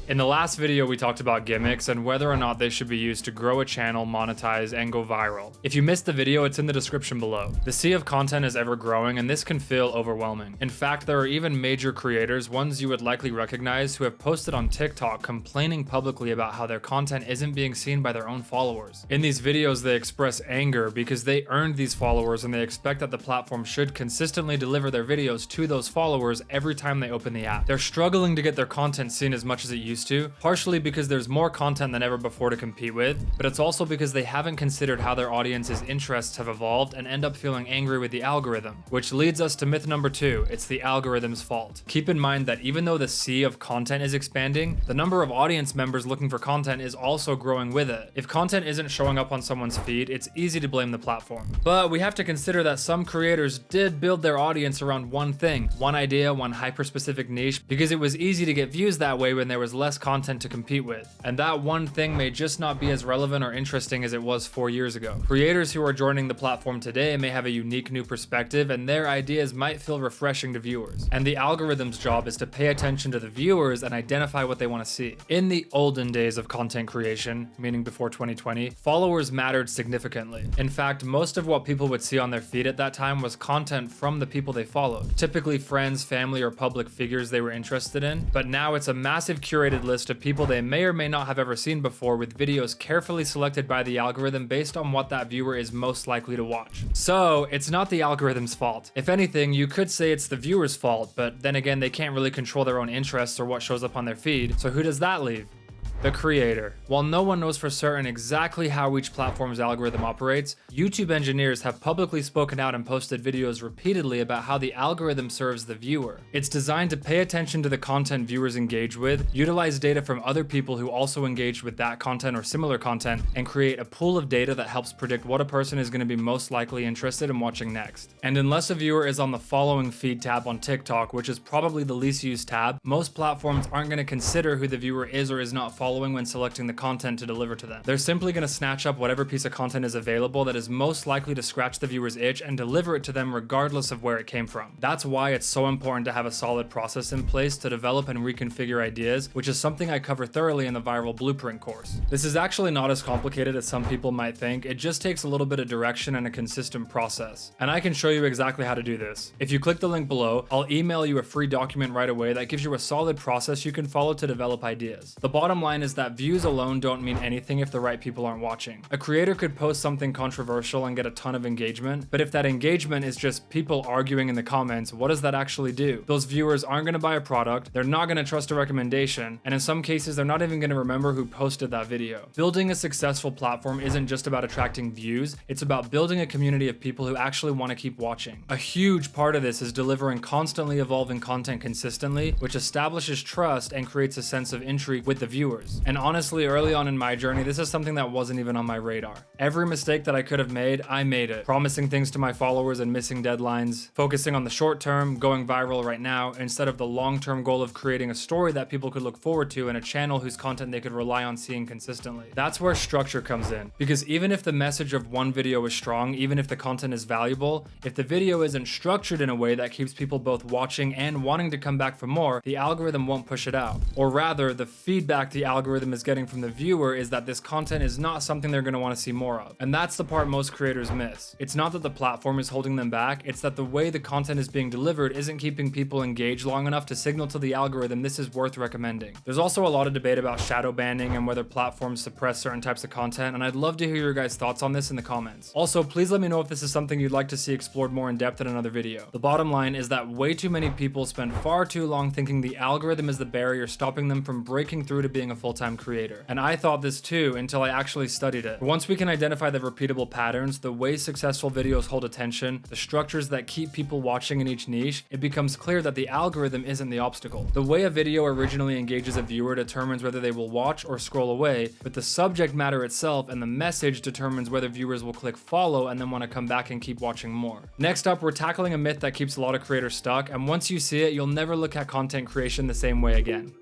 In the last video, we talked about gimmicks and whether or not they should be used to grow a channel, monetize, and go viral. If you missed the video, it's in the description below. The sea of content is ever growing, and this can feel overwhelming. In fact, there are even major creators, ones you would likely recognize, who have posted on TikTok complaining publicly about how their content isn't being seen by their own followers. In these videos, they express anger because they earned these followers and they expect that the platform should consistently deliver their videos to those followers every time they open the app. They're struggling to get their content seen as much as it used to, partially because there's more content than ever before to compete with, but it's also because they haven't considered how their audience's interests have evolved and end up feeling angry with the algorithm. Which leads us to myth number 2, it's the algorithm's fault. Keep in mind that even though the sea of content is expanding, the number of audience members looking for content is also growing with it. If content isn't showing up on someone's feed, it's easy to blame the platform. But we have to consider that some creators did build their audience around one thing, one idea, one hyper-specific niche, because it was easy to get views that way when there was less content to compete with. And that one thing may just not be as relevant or interesting as it was 4 years ago. Creators who are joining the platform today may have a unique new perspective, and their ideas might feel refreshing to viewers. And the algorithm's job is to pay attention to the viewers and identify what they want to see. In the olden days of content creation, meaning before 2020, followers mattered significantly. In fact, most of what people would see on their feed at that time was content from the people they followed, typically friends, family, or public figures they were interested in. But now it's a massive curated list of people they may or may not have ever seen before, with videos carefully selected by the algorithm based on what that viewer is most likely to watch. So it's not the algorithm's fault. If anything, you could say it's the viewer's fault, but then again, they can't really control their own interests or what shows up on their feed, so who does that leave? The creator. While no one knows for certain exactly how each platform's algorithm operates, YouTube engineers have publicly spoken out and posted videos repeatedly about how the algorithm serves the viewer. It's designed to pay attention to the content viewers engage with, utilize data from other people who also engage with that content or similar content, and create a pool of data that helps predict what a person is going to be most likely interested in watching next. And unless a viewer is on the following feed tab on TikTok, which is probably the least used tab, most platforms aren't going to consider who the viewer is or is not following when selecting the content to deliver to them. They're simply going to snatch up whatever piece of content is available that is most likely to scratch the viewer's itch and deliver it to them regardless of where it came from. That's why it's so important to have a solid process in place to develop and reconfigure ideas, which is something I cover thoroughly in the Viral Blueprint course. This is actually not as complicated as some people might think. It just takes a little bit of direction and a consistent process. And I can show you exactly how to do this. If you click the link below, I'll email you a free document right away that gives you a solid process you can follow to develop ideas. The bottom line is that views alone don't mean anything if the right people aren't watching. A creator could post something controversial and get a ton of engagement, but if that engagement is just people arguing in the comments, what does that actually do? Those viewers aren't going to buy a product, they're not going to trust a recommendation, and in some cases they're not even going to remember who posted that video. Building a successful platform isn't just about attracting views, it's about building a community of people who actually want to keep watching. A huge part of this is delivering constantly evolving content consistently, which establishes trust and creates a sense of intrigue with the viewers. And honestly, early on in my journey, this is something that wasn't even on my radar. Every mistake that I could have made, I made it. Promising things to my followers and missing deadlines, focusing on the short term, going viral right now, instead of the long-term goal of creating a story that people could look forward to and a channel whose content they could rely on seeing consistently. That's where structure comes in. Because even if the message of one video is strong, even if the content is valuable, if the video isn't structured in a way that keeps people both watching and wanting to come back for more, the algorithm won't push it out. Or rather, the feedback the algorithm is getting from the viewer is that this content is not something they're going to want to see more of. And that's the part most creators miss. It's not that the platform is holding them back, it's that the way the content is being delivered isn't keeping people engaged long enough to signal to the algorithm this is worth recommending. There's also a lot of debate about shadow banning and whether platforms suppress certain types of content, and I'd love to hear your guys' thoughts on this in the comments. Also, please let me know if this is something you'd like to see explored more in depth in another video. The bottom line is that way too many people spend far too long thinking the algorithm is the barrier stopping them from breaking through to being a full-time creator. And I thought this too until I actually studied it. Once we can identify the repeatable patterns, the way successful videos hold attention, the structures that keep people watching in each niche, it becomes clear that the algorithm isn't the obstacle. The way a video originally engages a viewer determines whether they will watch or scroll away, but the subject matter itself and the message determines whether viewers will click follow and then want to come back and keep watching more. Next up, we're tackling a myth that keeps a lot of creators stuck, and once you see it, you'll never look at content creation the same way again.